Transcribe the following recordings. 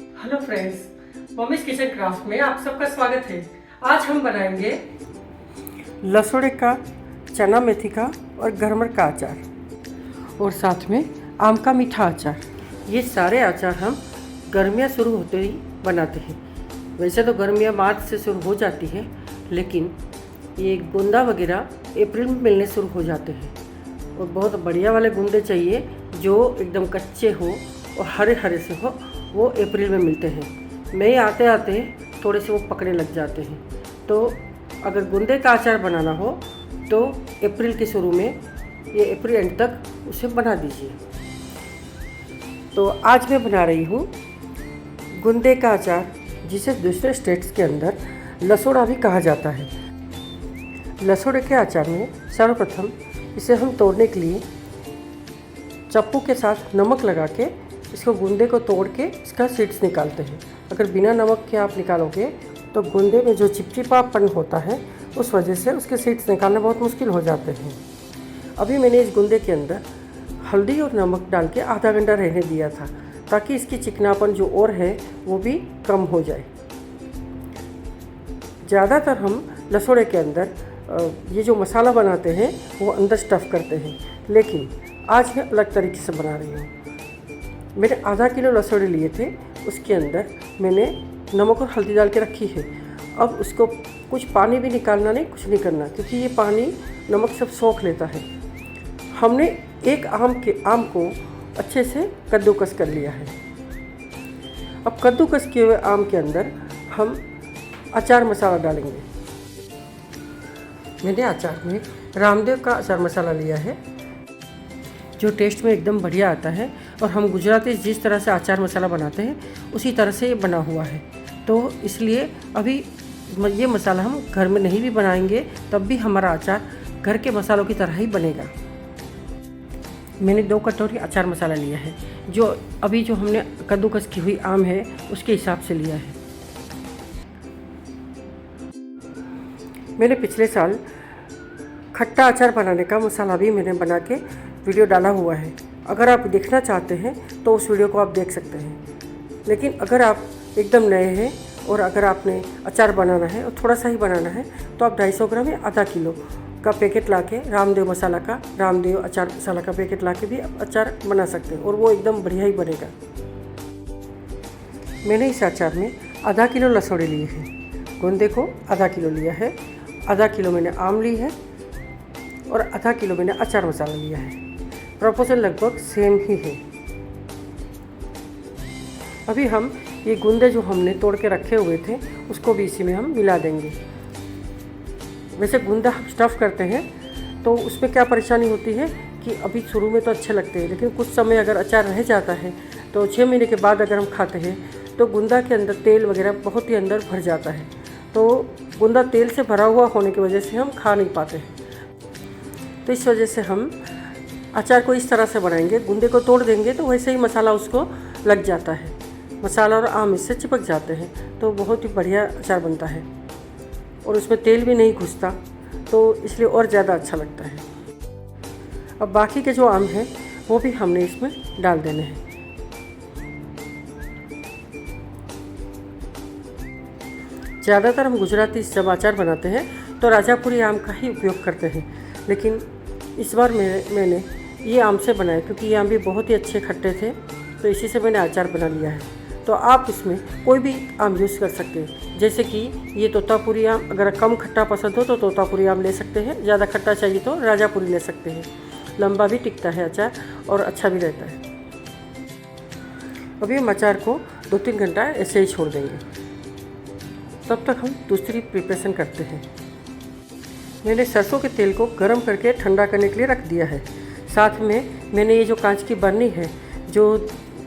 Hello friends, mummies kitchen craft में आप सबका स्वागत है। आज हम बनाएंगे लसोड़े का, चना मेथी का और गरमर का अचार और साथ में आम का मीठा अचार। ये सारे अचार हम गर्मियाँ शुरू होते ही बनाते हैं। वैसे तो गर्मियाँ मार्च से शुरू हो जाती है, लेकिन ये गुंदा वगैरह अप्रैल में मिलने शुरू हो जाते हैं। और बहुत बढ़िया वाले गुंदे चाहिए जो एकदम कच्चे हो और हरे हरे से हो, वो अप्रैल में मिलते हैं। मई आते आते थोड़े से वो पकने लग जाते हैं। तो अगर गुंदे का अचार बनाना हो तो अप्रैल के शुरू में, ये अप्रैल एंड तक उसे बना दीजिए। तो आज मैं बना रही हूँ गुंदे का अचार, जिसे दूसरे स्टेट्स के अंदर लसोड़ा भी कहा जाता है। लसोड़े के अचार में सर्वप्रथम इसे हम तोड़ने के लिए चप्पू के साथ नमक लगा के इसको गुंदे को तोड़ के इसका सीड्स निकालते हैं। अगर बिना नमक के आप निकालोगे तो गुंदे में जो चिपचिपापन होता है उस वजह से उसके सीड्स निकालना बहुत मुश्किल हो जाते हैं। अभी मैंने इस गुंदे के अंदर हल्दी और नमक डाल के आधा घंटा रहने दिया था, ताकि इसकी चिकनापन जो और है वो भी कम हो जाए। ज़्यादातर हम लसोड़े के अंदर ये जो मसाला बनाते हैं वो अंदर स्टफ़ करते हैं, लेकिन आज मैं अलग तरीके से बना रही हूँ। मैंने आधा किलो लसोड़े लिए थे, उसके अंदर मैंने नमक और हल्दी डाल के रखी है। अब उसको कुछ पानी भी निकालना नहीं, कुछ नहीं करना, क्योंकि ये पानी नमक सब सोख लेता है। हमने एक आम को अच्छे से कद्दूकस कर लिया है। अब कद्दूकस किए हुए आम के अंदर हम अचार मसाला डालेंगे। मैंने अचार में रामदेव का अचार मसाला लिया है, जो टेस्ट में एकदम बढ़िया आता है। और हम गुजराती जिस तरह से अचार मसाला बनाते हैं उसी तरह से ये बना हुआ है। तो इसलिए अभी ये मसाला हम घर में नहीं भी बनाएंगे तब भी हमारा अचार घर के मसालों की तरह ही बनेगा। मैंने 2 कटोरी अचार मसाला लिया है, जो अभी जो हमने कद्दूकस की हुई आम है उसके हिसाब से लिया है। मैंने पिछले साल खट्टा अचार बनाने का मसाला भी मैंने बना के वीडियो डाला हुआ है। अगर आप देखना चाहते हैं तो उस वीडियो को आप देख सकते हैं। लेकिन अगर आप एकदम नए हैं और अगर आपने अचार बनाना है और थोड़ा सा ही बनाना है तो आप 250 ग्राम या आधा किलो का पैकेट लाके रामदेव अचार मसाला का पैकेट लाके भी अचार बना सकते हैं और वो एकदम बढ़िया ही बनेगा। मैंने इस अचार में आधा किलो लसोड़े लिए हैं, गुंदे को आधा किलो लिया है, आधा किलो मैंने आम ली है और आधा किलो मैंने अचार मसाला लिया है। प्रोपोर्शन लगभग सेम ही है। अभी हम ये गुंदे जो हमने तोड़ के रखे हुए थे उसको भी इसी में हम मिला देंगे। वैसे गुंदा हम स्टफ़ करते हैं तो उसमें क्या परेशानी होती है कि अभी शुरू में तो अच्छे लगते हैं, लेकिन कुछ समय अगर अचार रह जाता है तो 6 महीने के बाद अगर हम खाते हैं तो गुंदा के अंदर तेल वगैरह बहुत ही अंदर भर जाता है। तो गुंदा तेल से भरा हुआ होने की वजह से हम खा नहीं पाते हैं। तो इस वजह से हम अचार को इस तरह से बनाएंगे, गुंदे को तोड़ देंगे तो वैसे ही मसाला उसको लग जाता है, मसाला और आम इससे चिपक जाते हैं, तो बहुत ही बढ़िया अचार बनता है और उसमें तेल भी नहीं घुसता, तो इसलिए और ज़्यादा अच्छा लगता है। अब बाकी के जो आम हैं वो भी हमने इसमें डाल देने हैं। ज़्यादातर हम गुजराती जब अचार बनाते हैं तो राजापुरी आम का ही उपयोग करते हैं, लेकिन इस बार मैंने ये आम से बनाया क्योंकि ये आम भी बहुत ही अच्छे खट्टे थे, तो इसी से मैंने अचार बना लिया है। तो आप इसमें कोई भी आम यूज़ कर सकते हैं, जैसे कि ये तोतापुरी आम, अगर कम खट्टा पसंद हो तो तोतापुरी आम ले सकते हैं, ज़्यादा खट्टा चाहिए तो राजापुरी ले सकते हैं। लंबा भी टिकता है अचार और अच्छा भी रहता है। अभी हम अचार को 2-3 घंटा ऐसे ही छोड़ देंगे, तब तक हम दूसरी प्रिपरेशन करते हैं। मैंने सरसों के तेल को गर्म करके ठंडा करने के लिए रख दिया है। साथ में मैंने ये जो कांच की बर्नी है, जो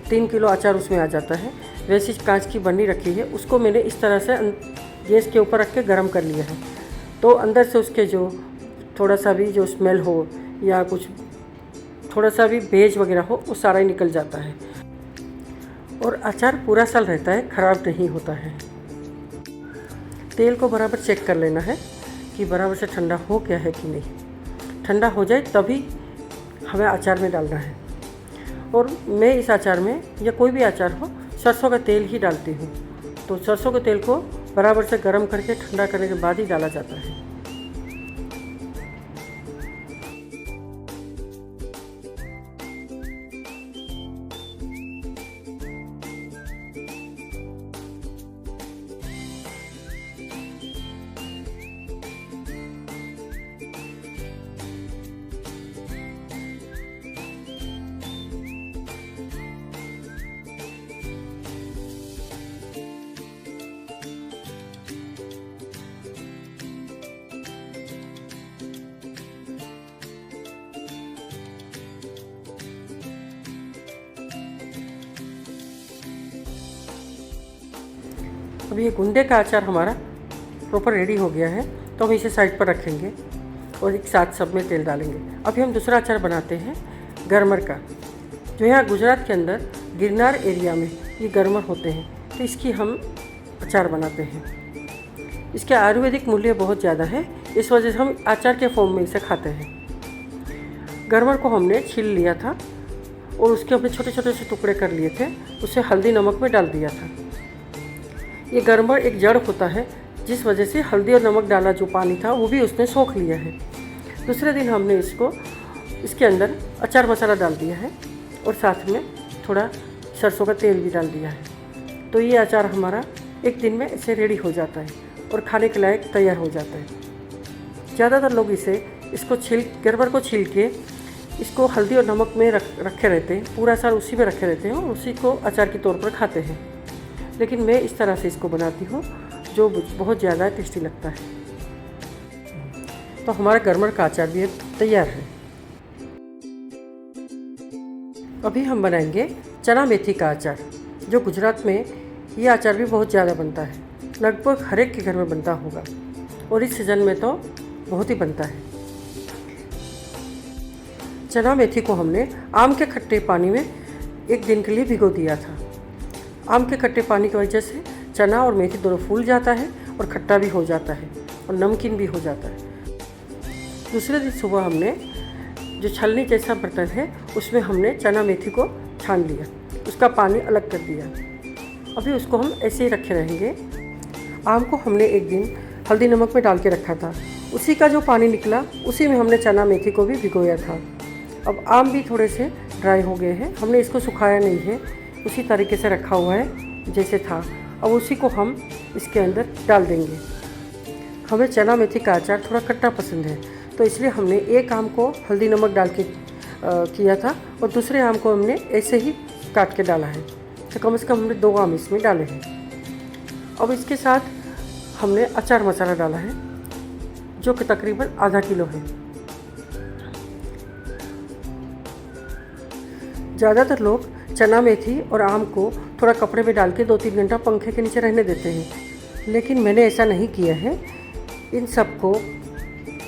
3 किलो अचार उसमें आ जाता है, वैसी कांच की बर्नी रखी है, उसको मैंने इस तरह से गैस के ऊपर रख के गर्म कर लिया है। तो अंदर से उसके जो थोड़ा सा भी जो स्मेल हो या कुछ थोड़ा सा भी भेज वगैरह हो, वो सारा ही निकल जाता है और अचार पूरा साल रहता है, ख़राब नहीं होता है। तेल को बराबर चेक कर लेना है कि बराबर से ठंडा हो गया है कि नहीं। ठंडा हो जाए तभी हमें अचार में डालना है। और मैं इस अचार में, या कोई भी अचार हो, सरसों का तेल ही डालती हूँ। तो सरसों के तेल को बराबर से गर्म करके ठंडा करने के बाद ही डाला जाता है। अब ये गुंडे का अचार हमारा प्रॉपर रेडी हो गया है, तो हम इसे साइड पर रखेंगे और एक साथ सब में तेल डालेंगे। अभी हम दूसरा अचार बनाते हैं गरमर का, जो यहाँ गुजरात के अंदर गिरनार एरिया में ये गरमर होते हैं, तो इसकी हम अचार बनाते हैं। इसके आयुर्वेदिक मूल्य बहुत ज़्यादा है, इस वजह से हम अचार के फॉर्म में इसे खाते हैं। गरमर को हमने छील लिया था और उसके हमने छोटे छोटे से टुकड़े कर लिए थे, उसे हल्दी नमक में डाल दिया था। ये गरमर एक जड़ होता है, जिस वजह से हल्दी और नमक डाला जो पानी था वो भी उसने सोख लिया है। दूसरे दिन हमने इसके अंदर अचार मसाला डाल दिया है और साथ में थोड़ा सरसों का तेल भी डाल दिया है। तो ये अचार हमारा एक दिन में इसे रेडी हो जाता है और खाने के लायक तैयार हो जाता है। ज़्यादातर लोग गरमर को छील के इसको हल्दी और नमक में रखे रहते हैं, पूरा साल उसी में रखे रहते हैं और उसी को अचार के तौर पर खाते हैं। लेकिन मैं इस तरह से इसको बनाती हूँ, जो बहुत ज़्यादा टेस्टी लगता है। तो हमारा गरमर का अचार भी तैयार है। अभी हम बनाएंगे चना मेथी का अचार, जो गुजरात में ये अचार भी बहुत ज़्यादा बनता है। लगभग हर एक के घर में बनता होगा और इस सीज़न में तो बहुत ही बनता है। चना मेथी को हमने आम के खट्टे पानी में एक दिन के लिए भिगो दिया था। आम के खट्टे पानी की वजह से चना और मेथी दोनों फूल जाता है और खट्टा भी हो जाता है और नमकीन भी हो जाता है। दूसरे दिन सुबह हमने जो छलनी जैसा बर्तन है उसमें हमने चना मेथी को छान लिया, उसका पानी अलग कर दिया। अभी उसको हम ऐसे ही रखे रहेंगे। आम को हमने एक दिन हल्दी नमक में डाल के रखा था, उसी का जो पानी निकला उसी में हमने चना मेथी को भी भिगोया था। अब आम भी थोड़े से ड्राई हो गए हैं, हमने इसको सुखाया नहीं है, उसी तरीके से रखा हुआ है जैसे था। अब उसी को हम इसके अंदर डाल देंगे। हमें चना मेथी का अचार थोड़ा खट्टा पसंद है, तो इसलिए हमने एक आम को हल्दी नमक डाल के किया था और दूसरे आम को हमने ऐसे ही काट के डाला है। तो कम से कम हमने 2 आम इसमें डाले हैं। अब इसके साथ हमने अचार मसाला डाला है, जो कि तकरीबन आधा किलो है। ज़्यादातर लोग चना मेथी और आम को थोड़ा कपड़े में डाल के 2-3 घंटा पंखे के नीचे रहने देते हैं, लेकिन मैंने ऐसा नहीं किया है। इन सबको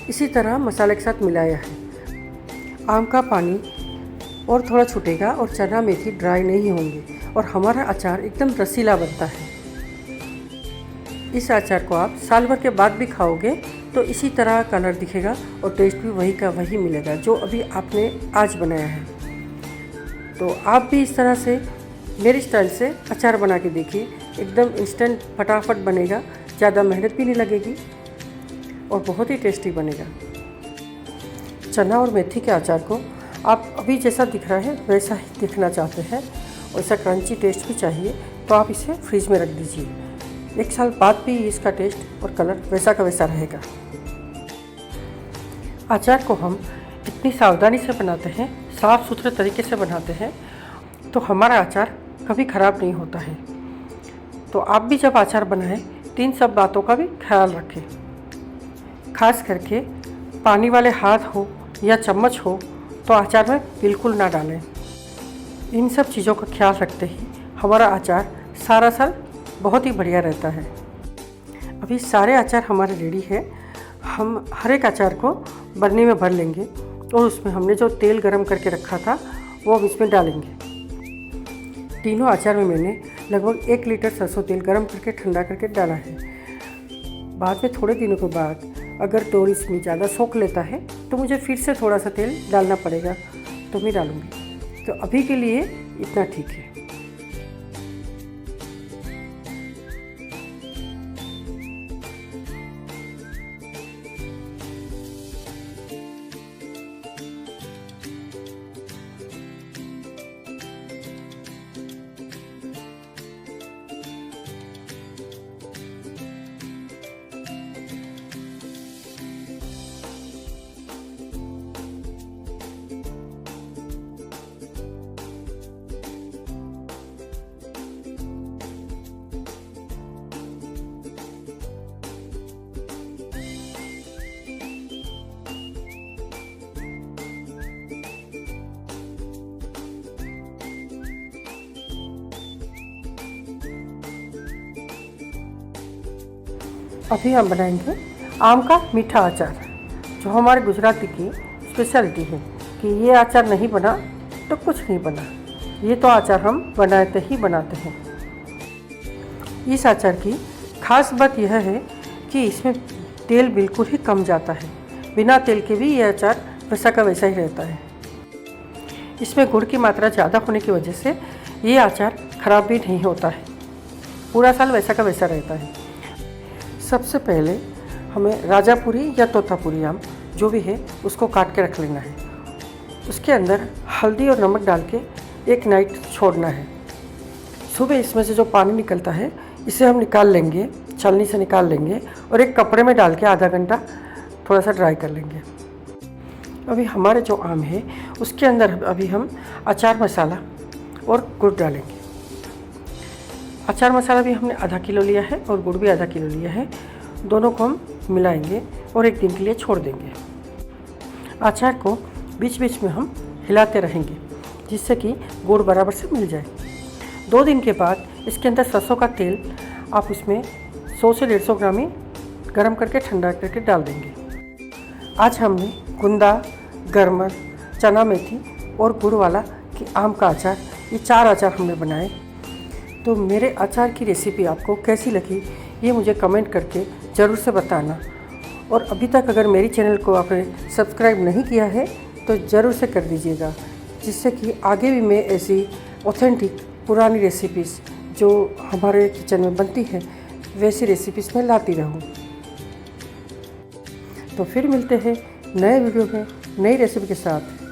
इसी तरह मसाले के साथ मिलाया है। आम का पानी और थोड़ा छूटेगा और चना मेथी ड्राई नहीं होंगे और हमारा अचार एकदम रसीला बनता है। इस अचार को आप साल भर के बाद भी खाओगे तो इसी तरह कलर दिखेगा और टेस्ट भी वही का वही मिलेगा जो अभी आपने आज बनाया है। तो आप भी इस तरह से मेरी स्टाइल से अचार बना के देखिए, एकदम इंस्टेंट फटाफट बनेगा, ज़्यादा मेहनत भी नहीं लगेगी और बहुत ही टेस्टी बनेगा। चना और मेथी के अचार को आप अभी जैसा दिख रहा है वैसा ही दिखना चाहते हैं और ऐसा क्रंची टेस्ट भी चाहिए, तो आप इसे फ्रिज में रख दीजिए। 1 साल बाद भी इसका टेस्ट और कलर वैसा का वैसा रहेगा। अचार को हम इतनी सावधानी से बनाते हैं, साफ़ सुथरे तरीके से बनाते हैं, तो हमारा अचार कभी ख़राब नहीं होता है। तो आप भी जब अचार बनाएं तो इन सब बातों का भी ख्याल रखें। खास करके पानी वाले हाथ हो या चम्मच हो तो अचार में बिल्कुल ना डालें। इन सब चीज़ों का ख्याल रखते ही हमारा अचार सारा साल बहुत ही बढ़िया रहता है। अभी सारे अचार हमारे रेडी है। हम हर एक अचार को बरनी में भर लेंगे और उसमें हमने जो तेल गरम करके रखा था वो हम इसमें डालेंगे। तीनों अचार में मैंने लगभग 1 लीटर सरसों तेल गरम करके ठंडा करके डाला है। बाद में थोड़े दिनों के बाद अगर तेल इसमें ज़्यादा सोख लेता है तो मुझे फिर से थोड़ा सा तेल डालना पड़ेगा, तो मैं डालूँगी। तो अभी के लिए इतना ठीक है। अभी हम बनाएंगे आम का मीठा अचार, जो हमारे गुजराती की स्पेशलिटी है कि ये अचार नहीं बना तो कुछ नहीं बना। ये तो अचार हम बनाते ही बनाते हैं। इस अचार की खास बात यह है कि इसमें तेल बिल्कुल ही कम जाता है। बिना तेल के भी ये अचार वैसा का वैसा ही रहता है। इसमें गुड़ की मात्रा ज़्यादा होने की वजह से ये अचार ख़राब भी नहीं होता है, पूरा साल वैसा का वैसा रहता है। सबसे पहले हमें राजापुरी या तोतापुरी आम जो भी है उसको काट के रख लेना है। उसके अंदर हल्दी और नमक डाल के एक नाइट छोड़ना है। सुबह इसमें से जो पानी निकलता है इसे हम निकाल लेंगे, छलनी से निकाल लेंगे और एक कपड़े में डाल के आधा घंटा थोड़ा सा ड्राई कर लेंगे। अभी हमारे जो आम है उसके अंदर अभी हम अचार मसाला और गुड़ डालेंगे। अचार मसाला भी हमने आधा किलो लिया है और गुड़ भी आधा किलो लिया है। दोनों को हम मिलाएंगे और एक दिन के लिए छोड़ देंगे। अचार को बीच बीच में हम हिलाते रहेंगे जिससे कि गुड़ बराबर से मिल जाए। 2 दिन के बाद इसके अंदर सरसों का तेल आप इसमें 100 से 150 ग्राम ही गर्म करके ठंडा करके डाल देंगे। आज हमने गुंदा, गरमर, चना मेथी और गुड़ वाला कि आम का अचार, ये 4 अचार हमने बनाए। तो मेरे अचार की रेसिपी आपको कैसी लगी ये मुझे कमेंट करके ज़रूर से बताना। और अभी तक अगर मेरी चैनल को आपने सब्सक्राइब नहीं किया है तो ज़रूर से कर दीजिएगा, जिससे कि आगे भी मैं ऐसी ऑथेंटिक पुरानी रेसिपीज़ जो हमारे किचन में बनती हैं वैसी रेसिपीज़ मैं लाती रहूँ। तो फिर मिलते हैं नए वीडियो में नई रेसिपी के साथ।